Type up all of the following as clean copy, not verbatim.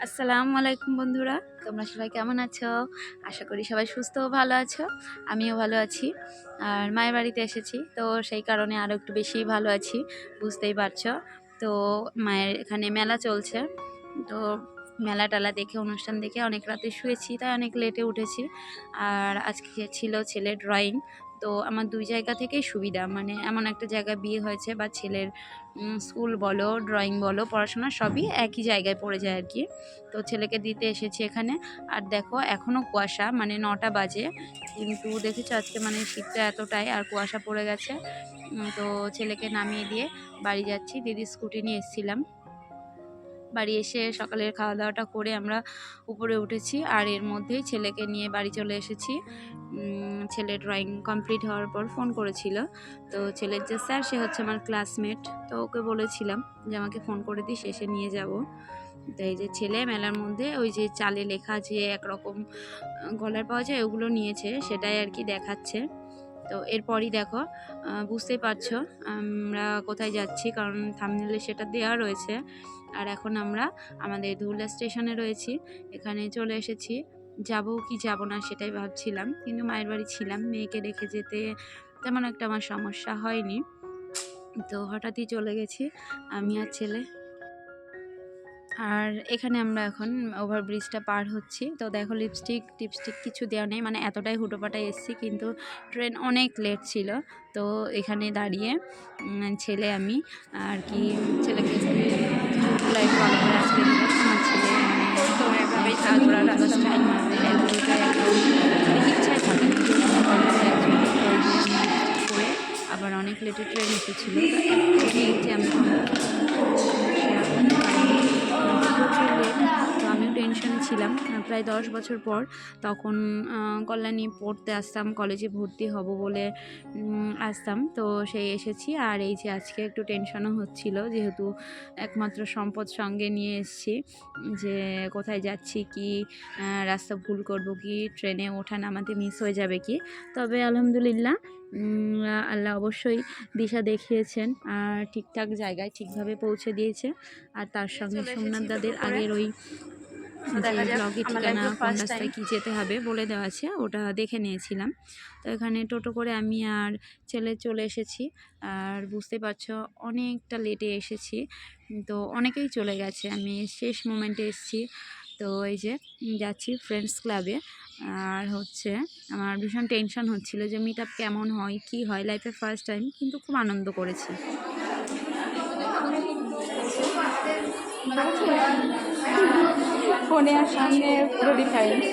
আসসালামু আলাইকুম বন্ধুরা, তোমরা সবাই কেমন আছো? আশা করি সবাই সুস্থ ও ভালো আছো। আমিও ভালো আছি। আর মায়ের বাড়িতে এসেছি, তো সেই কারণে আরও একটু বেশিই ভালো আছি, বুঝতেই পারছো। তো মায়ের এখানে মেলা চলছে, তো মেলা টালা দেখে অনুষ্ঠান দেখে অনেক রাতে শুয়েছি, তাই অনেক লেটে উঠেছি। আর আজকে ছিল ছেলের ড্রয়িং। তো আমার দুই জায়গা থেকেই সুবিধা, মানে এমন একটা জায়গায় বিয়ে হয়েছে, বা ছেলের স্কুল বলো, ড্রয়িং বলো, পড়াশোনা সবই একই জায়গায় পড়ে যায় আর কি। তো ছেলেকে দিতে এসেছি এখানে। আর দেখো এখনও কুয়াশা, মানে 9টা বাজে, কিন্তু দেখেছো আজকে মানে শীতটা এতটাই, আর কুয়াশা পড়ে গেছে। তো ছেলেকে নামিয়ে দিয়ে বাড়ি যাচ্ছি। দিদির স্কুটি নিয়ে এসেছিলাম। বাড়ি এসে সকালের খাওয়া দাওয়াটা করে আমরা উপরে উঠেছি, আর এর মধ্যেই ছেলেকে নিয়ে বাড়ি চলে এসেছি। ছেলে ড্রয়িং কমপ্লিট হওয়ার পর ফোন করেছিল। তো ছেলের যে স্যার, সে হচ্ছে আমার ক্লাসমেট, তো ওকে বলেছিলাম যে আমাকে ফোন করে দিস, এসে নিয়ে যাব। তো এই যে ছেলে মেলার মধ্যে ওই যে চালে লেখা যে একরকম গলার পাওয়া যায়, ওগুলো নিয়েছে, সেটাই আর কি দেখাচ্ছে। তো এরপরই দেখো, বুঝতেই পারছো আমরা কোথায় যাচ্ছি, কারণ থাম্বনেলে সেটা দেওয়া রয়েছে। আর এখন আমরা আমাদের ধুলা স্টেশনে রয়েছি, এখানে চলে এসেছি। যাব কি যাব না সেটাই ভাবছিলাম, কিন্তু মায়ের বাড়ি ছিলাম, মেয়েকে রেখে যেতে তেমন একটা আমার সমস্যা হয়নি। তো হঠাৎই চলে গেছি আমি আর ছেলে। আর এখানে আমরা এখন ওভারব্রিজটা পার হচ্ছি। তো দেখো লিপস্টিক টিপস্টিক কিছু দেওয়া নেই, মানে এতটাই হুটোপাটায় এসেছি, কিন্তু ট্রেন অনেক লেট ছিল। তো এখানে দাঁড়িয়ে ছেলে আমি আর কি, ছেলেকে চুলগুলো একটু ভালো করে আজকে দিল। আমার ছেলে মানে তো এভাবেই থাকবে, স্টাইল মারবে, এগুলোটা একদম ইচ্ছাই থাকে না, যে করে। আবার অনেক লেটে ট্রেন এসেছিলো, যে আমি প্রচুর লেট। তো আমিও টেনশনে ছিলাম। প্রায় 10 বছর পর তখন কল্যাণী পড়তে আসতাম, কলেজে ভর্তি হব বলে আসতাম। তো সেই এসেছি, আর এই যে আজকে একটু টেনশনও হচ্ছিল, যেহেতু একমাত্র সম্পদ সঙ্গে নিয়ে এসেছি, যে কোথায় যাচ্ছি, কি রাস্তা ভুল করব কি, ট্রেনে ওঠা নামাতে মিস হয়ে যাবে কি। তবে আলহামদুলিল্লাহ, আল্লাহ অবশ্যই দিশা দেখিয়েছেন, আর ঠিকঠাক জায়গায় ঠিকভাবে পৌঁছে দিয়েছে। আর তার সঙ্গে সোমনাথ দাদের আগের ওই যে ব্লগের ঠিকানা, কোন রাস্তায় কী যেতে হবে বলে দেওয়া আছে, ওটা দেখে নিয়েছিলাম। তো এখানে টোটো করে আমি আর ছেলে চলে এসেছি। আর বুঝতে পারছো অনেকটা লেটে এসেছি, তো অনেকেই চলে গেছে, আমি শেষ মোমেন্টে এসেছি। তো এই যে যাচ্ছি ফ্রেন্ডস ক্লাবে। আর হচ্ছে আমার ভীষণ টেনশন হচ্ছিল যে মিট আপ কেমন হয়, কি হয়, লাইফে ফার্স্ট টাইম, কিন্তু খুব আনন্দ করেছি। ফোনে আর সামনে পুরো ডিফারেন্ট।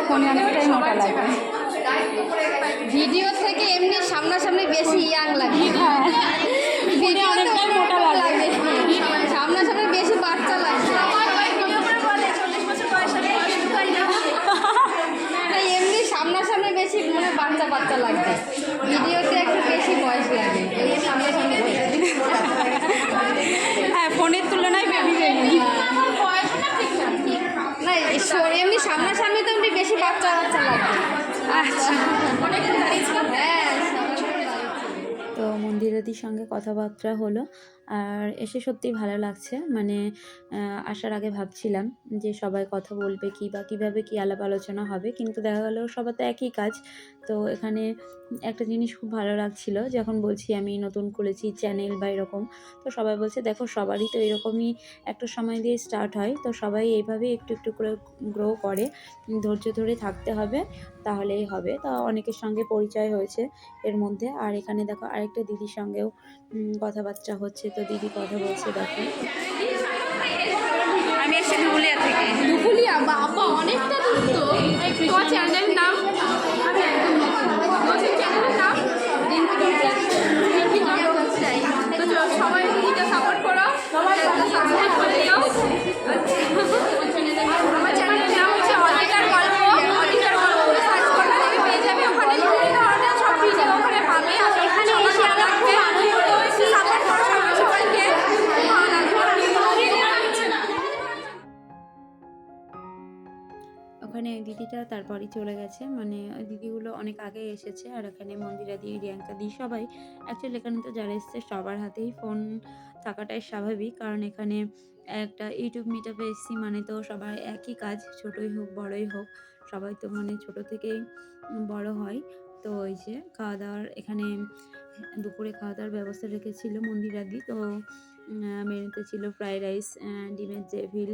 ফোনে অনেকটাই মোটা লাগে, ভিডিও থেকে এমনি সামনাসামনি বেশি ইয়াং লাগে। হ্যাঁ, ভিডিও অনেকটাই মোটা লাগে, সামনাসামনি বেশি বাচ্চা লাগছে। এমনি সামনাসামনি বেশি মানে বাচ্চা বাচ্চা লাগছে, ভিডিওতে একটু বেশি বয়স লাগে, এই সামনাসামনি হ্যাঁ ফোনের তুলনায় বেবি বেবি। না এমনি সামনাসামনি তো এমনি বেশি বাচ্চা বাচ্চা লাগছে। আচ্ছা, হ্যাঁ। তো মন্দিরাদির সঙ্গে কথাবার্তা হলো, আর এসে সত্যিই ভালো লাগছে। মানে আসার আগে ভাবছিলাম যে সবাই কথা বলবে কি, বা কীভাবে কী আলাপ আলোচনা হবে, কিন্তু দেখা গেল সবার তো একই কাজ। তো এখানে একটা জিনিস খুব ভালো লাগছিল, যখন বলছি আমি নতুন খুলেছি চ্যানেল বা এরকম, তো সবাই বলছে দেখো সবারই তো এরকমই একটা সময় দিয়ে স্টার্ট হয়, তো সবাই এইভাবেই একটু একটু করে গ্রো করে, ধৈর্য ধরে থাকতে হবে, তাহলেই হবে। তা অনেকের সঙ্গে পরিচয় হয়েছে এর মধ্যে। আর এখানে দেখো আরেকটা দিদির সঙ্গেও কথাবার্তা হচ্ছে, তো দিদি কথা বলছে দেখো। আমি এসে ধুলিয়া থেকে। দুপুলিয়া বাবা অনেকটা দূর তো। তোমার চ্যানেলের নাম? আমি একদম চ্যানেলের নাম তো সবাই দিদিকে সাপোর্ট করো, সবাই সাবস্ক্রাইব করে দিও। আমার চ্যানেলের নাম হচ্ছে অনিতার গল্প। অনিতার গল্প সার্চ করলে তুমি পেয়ে যাবে, ওখানে বিভিন্ন ধরনের সব ভিডিও ওখানে পাবে। আর এখানে এসে আমরা খুব আনন্দ করেছি, সাপোর্ট করো সবাইকে। ওখানে ওখানে ওই দিদিটা তারপরই চলে গেছে, মানে ওই দিদিগুলো অনেক আগে এসেছে। আর এখানে মন্দিরা দি, রিয়াঙ্কা দি সবাই, অ্যাকচুয়ালি এখানে তো যারা এসছে সবার হাতেই ফোন থাকাটাই স্বাভাবিক, কারণ এখানে একটা ইউটিউব মিটআপে এসেছি মানে তো সবার একই কাজ, ছোটই হোক বড়ই হোক, সবাই তো মানে ছোট থেকেই বড় হয়। তো ওই যে খাওয়া দাওয়ার এখানে দুপুরে খাওয়া দাওয়ার ব্যবস্থা রেখেছিল মন্দিরা দি। তো মেনুতে ছিল ফ্রাইড রাইস, ডিমের ঝেভিল,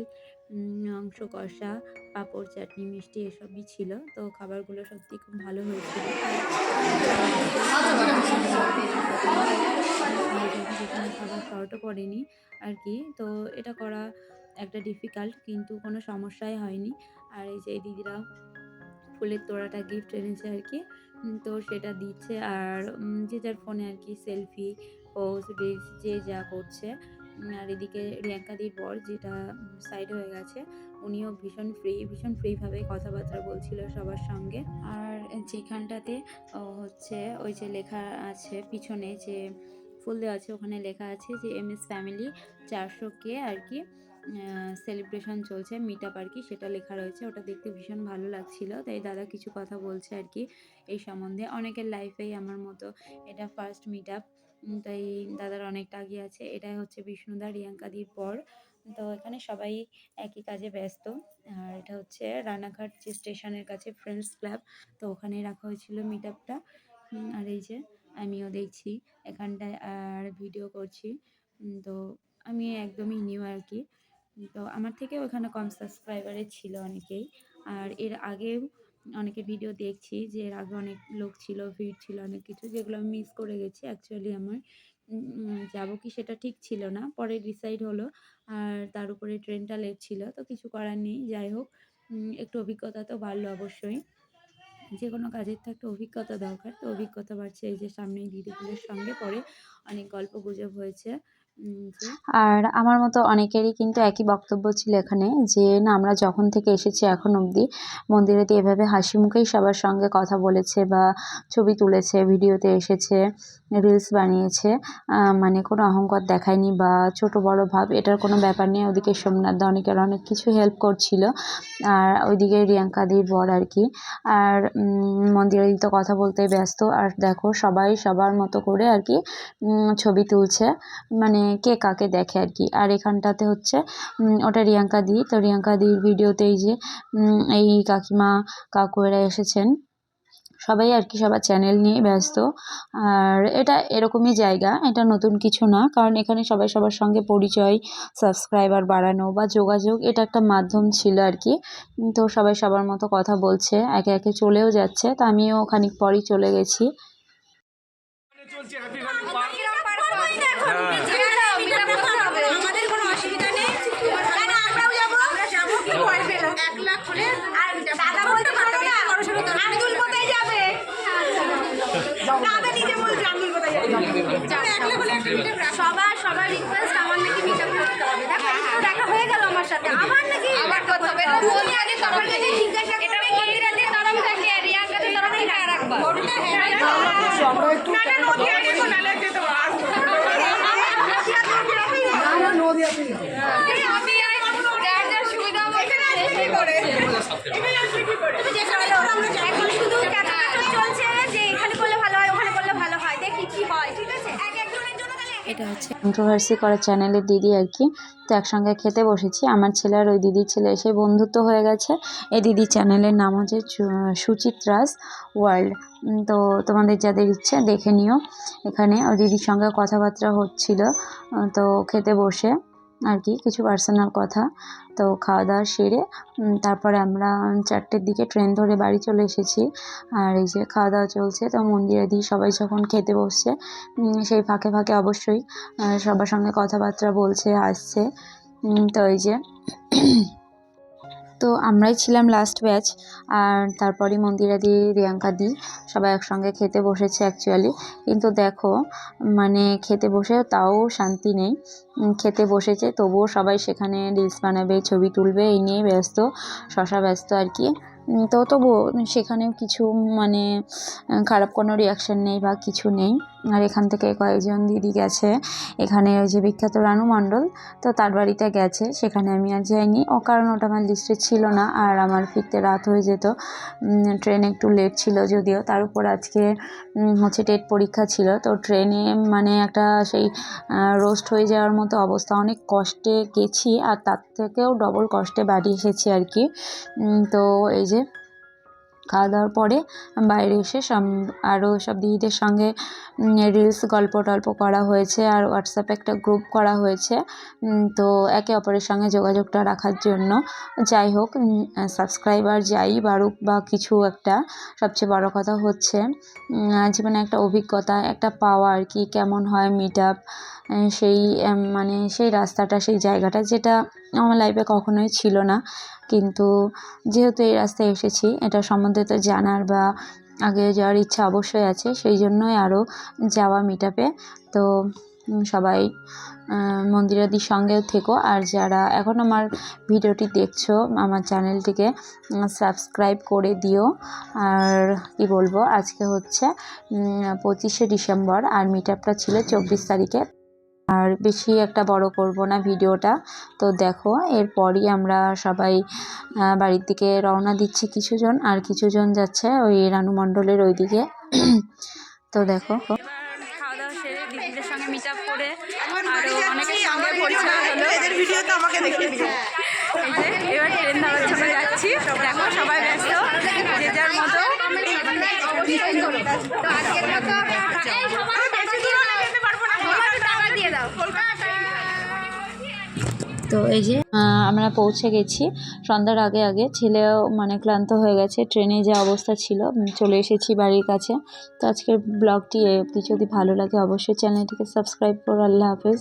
মাংস কষা, পাঁপড়, চাটনি, মিষ্টি এসবই ছিল। তো খাবারগুলো সত্যি খুব ভালো হয়েছিল। যেখানে খাবার শর্টও পড়েনি আর কি। তো এটা করা একটা ডিফিকাল্ট, কিন্তু কোনো সমস্যাই হয়নি। আর এই যে এই দিদিরা ফুলের তোড়াটা গিফট এনেছে আর কি। তো সেটা দিচ্ছে, আর যে যার ফোনে আর কি সেলফি, পোস্ট, রিলস যে যা করছে। আর এদিকে রিয়াঙ্কাদির বর যেটা সাইড হয়ে গেছে, উনিও ভীষণ ফ্রিভাবে কথাবার্তা বলছিল সবার সঙ্গে। আর যেখানটাতে হচ্ছে ওই যে লেখা আছে পিছনে যে ফুল দেওয়া আছে, ওখানে লেখা আছে যে MS ফ্যামিলি 400K আর কি সেলিব্রেশন চলছে, মিট আপ আর কি, সেটা লেখা রয়েছে। ওটা দেখতে ভীষণ ভালো লাগছিল। তাই দাদা কিছু কথা বলছে আর কি এই সম্বন্ধে। অনেকের লাইফেই আমার মতো এটা ফার্স্ট মিট আপ, তাই দাদার অনেকটা এগিয়ে আছে। এটাই হচ্ছে বিষ্ণুদা, রিয়াঙ্কাদির পর। তো এখানে সবাই একই কাজে ব্যস্ত। আর এটা হচ্ছে রানাঘাট যে স্টেশনের কাছে ফ্রেন্ডস ক্লাব, তো ওখানেই রাখা হয়েছিল মিট আপটা। আর এই যে আমিও দেখছি এখানটায় আর ভিডিও করছি। তো আমি একদমই নিউ আর কি। তো আমার থেকেও এখানে কম সাবস্ক্রাইবারের ছিল অনেকেই। আর এর আগেও অনেকের ভিডিও দেখছি যে এর আগে অনেক লোক ছিল, ভিড় ছিল, অনেক কিছু, যেগুলো আমি মিস করে গেছি। অ্যাকচুয়ালি আমার যাবো কি সেটা ঠিক ছিল না, পরে ডিসাইড হলো। আর তার উপরে ট্রেনটা লেট ছিল, তো কিছু করার নেই। যাই হোক, একটু অভিজ্ঞতা তো বাড়লো অবশ্যই। যে কোনো কাজের তো একটা অভিজ্ঞতা দরকার। তো অভিজ্ঞতা বাড়ছে এই যে সামনে দিদিগুলোর সঙ্গে পরে অনেক গল্প গুজব হয়েছে। আর আমার মতো অনেকেরই কিন্তু একই বক্তব্য ছিল এখানে, যে না আমরা যখন থেকে এসেছি এখন অবধি মন্দিরেতে এভাবে হাসি মুখেই সবার সঙ্গে কথা বলেছে বা ছবি তুলেছে, ভিডিওতে এসেছে, রিলস বানিয়েছে, মানে কোনো অহংকার দেখায়নি বা ছোট বড় ভাব, এটার কোনো ব্যাপার নেই। ওদিকে সোমনাথদা অনেকের অনেক কিছু হেল্প করছিল, আর ওইদিকে রিয়াঙ্কাদির বর আর কি। আর মন্দিরাদি তো কথা বলতে ব্যস্ত। আর দেখো সবাই সবার মতো করে আর কি ছবি তুলছে, মানে কে কাকে দেখে আর কি। আর এখানটাতে হচ্ছে ওটা রিয়াঙ্কা দি। তো রিয়াঙ্কা দির ভিডিওতে এই যে এই কাকিমা কাকু এরা এসেছেন, সবাই আর কি সবার চ্যানেল নিয়ে ব্যস্ত। আর এটা এরকমই জায়গা, এটা নতুন কিছু না, কারণ এখানে সবাই সবার সঙ্গে পরিচয়, সাবস্ক্রাইবার বাড়ানো বা যোগাযোগ, এটা একটা মাধ্যম ছিল আর কি। তো সবাই সবার মতো কথা বলছে, একে একে চলেও যাচ্ছে। তো আমিও খানিক পরই চলে গেছি। আমাদের কোনো অসুবিধা নেই, আমরাও যাবো, আমরা যাবো কি ভয় পেলাম 1 লাখ করে। আর দাদা বলতে পারো না আব্দুল কোথায় যাবে, দাদা নিজে বলছে আব্দুল কোথায় যাবে। সবার রিকোয়েস্ট আমার নাকি মিটআপ করতে হবে। দেখো দেখা হয়ে গেল আমার সাথে, আমার নাকি আবার করতে হবে। মন্দিরাদি তখন যদি জিজ্ঞাসা এটা মন্দিরাদি তরফ থেকে রিয়াঙ্কাদের তরফ থেকে রাখবা আমরা একটু না নদী আগে কোনালে যেতে পারবো আমি যার যার সুবিধা মতো এখানে করে এখানে আসবে কি করে তুমি যেখানে আমরা এখন শুধু ক্যাটাগরি চলছে যে এখানে করলে ভালো হয় ওখানে করলে ভালো হয়, দেখি কি হয়। ঠিক আছে, একজনের জন্য তাহলে এটা হচ্ছে কন্ট্রোভার্সি করা চ্যানেলের দিদি আর কি। তো একসঙ্গে খেতে বসেছি, আমার ছেলে আর ওই দিদির ছেলে এসে বন্ধুত্ব হয়ে গেছে। এই দিদির চ্যানেলের নাম হচ্ছে সুচিত্রাস ওয়ার্ল্ড। তো তোমাদের যাদের ইচ্ছে দেখে নিও। এখানে ওই দিদির সঙ্গে কথাবার্তা হচ্ছিল, তো খেতে বসে আর কি কিছু পার্সোনাল কথা। তো খাওয়া দাওয়া সেরে তারপরে আমরা 4টের দিকে ট্রেন ধরে বাড়ি চলে এসেছি। আর এই যে খাওয়া দাওয়া চলছে। তো মন্দিরাদি সবাই যখন খেতে বসছে সেই ফাঁকে ফাঁকে অবশ্যই সবার সঙ্গে কথাবার্তা বলছে, আসছে। তো এই যে তো আমরাই ছিলাম লাস্ট ব্যাচ। আর তারপরে মন্দিরাদি, রিয়াঙ্কাদি সবাই একসঙ্গে খেতে বসেছে অ্যাকচুয়ালি। কিন্তু দেখো মানে খেতে বসেও তাও শান্তি নেই। খেতে বসেছে তবুও সবাই সেখানে রিলস বানাবে, ছবি তুলবে, এই নিয়েই ব্যস্ত, শশা ব্যস্ত আর কি। তো তবুও সেখানেও কিছু মানে খারাপ কোনো রিয়াকশান নেই বা কিছু নেই। আর এখান থেকে কয়েকজন দিদি গেছে এখানে ওই যে বিখ্যাত রানু মণ্ডল, তো তার বাড়িতে গেছে, সেখানে আমি আর যাইনি কারণ ওটা আমার লিস্টে ছিল না আর আমার ফিরতে রাত হয়ে যেত। ট্রেন একটু লেট ছিল যদিও, তার উপর আজকে হচ্ছে টেট পরীক্ষা ছিল, তো ট্রেনে মানে একটা সেই রোস্ট হয়ে যাওয়ার মতো অবস্থা, অনেক কষ্টে গেছি আর তার থেকেও ডবল কষ্টে বাড়ি এসেছি আর কি। তো এই যে খাওয়া দাওয়ার পরে বাইরে এসে আরও সব দিদিদের সঙ্গে রিলস গল্প টল্প করা হয়েছে আর হোয়াটসঅ্যাপে একটা গ্রুপ করা হয়েছে, তো একে অপরের সঙ্গে যোগাযোগটা রাখার জন্য। যাই হোক, সাবস্ক্রাইবার যাই বাড়ুক বা কিছু একটা, সবচেয়ে বড় কথা হচ্ছে জীবনে একটা অভিজ্ঞতা একটা পাওয়া আর কি, কেমন হয় মিট আপ, সেই মানে সেই রাস্তাটা সেই জায়গাটা যেটা আমার লাইফে কখনোই ছিল না, কিন্তু যেহেতু এই রাস্তায় এসেছি এটা সম্বন্ধে তো জানার বা আগে যাওয়ার ইচ্ছা অবশ্যই আছে, সেই জন্যই আরও যাওয়া মিট আপে। তো সবাই মন্দিরাদির সঙ্গেও থেকো, আর যারা এখন আমার ভিডিওটি দেখছো আমার চ্যানেলটিকে সাবস্ক্রাইব করে দিও। আর কি বলবো, আজকে হচ্ছে 25শে ডিসেম্বর আর মিট আপটা ছিল 24 তারিখে, আর বেশি একটা বড় করব না ভিডিওটা। তো দেখো এরপরই আমরা সবাই বাড়ির দিকে রওনা দিচ্ছি, কিছুজন আর কিছুজন যাচ্ছে ওই রানু মণ্ডলের ওই দিকে। তো দেখো খাওয়া দাওয়া সেরে দিদিদের সঙ্গে মিট আপ করে আরও অনেকের সঙ্গে পরিচয় হলো। এই যে এবার ট্রেন ধরার জন্য যাচ্ছি, দেখো সবাই ব্যস্ত যে যার মতো। তো এই যে আমরা পৌঁছে গেছি সন্ধ্যার আগে আগে, ছেলেও মানে ক্লান্ত হয়ে গেছে, ট্রেনে যে অবস্থা ছিল, চলে এসেছি বাড়ির কাছে। তো আজকের ব্লগটি যদি ভালো লাগে অবশ্যই চ্যানেলটিকে সাবস্ক্রাইব করো। আল্লাহ হাফেজ।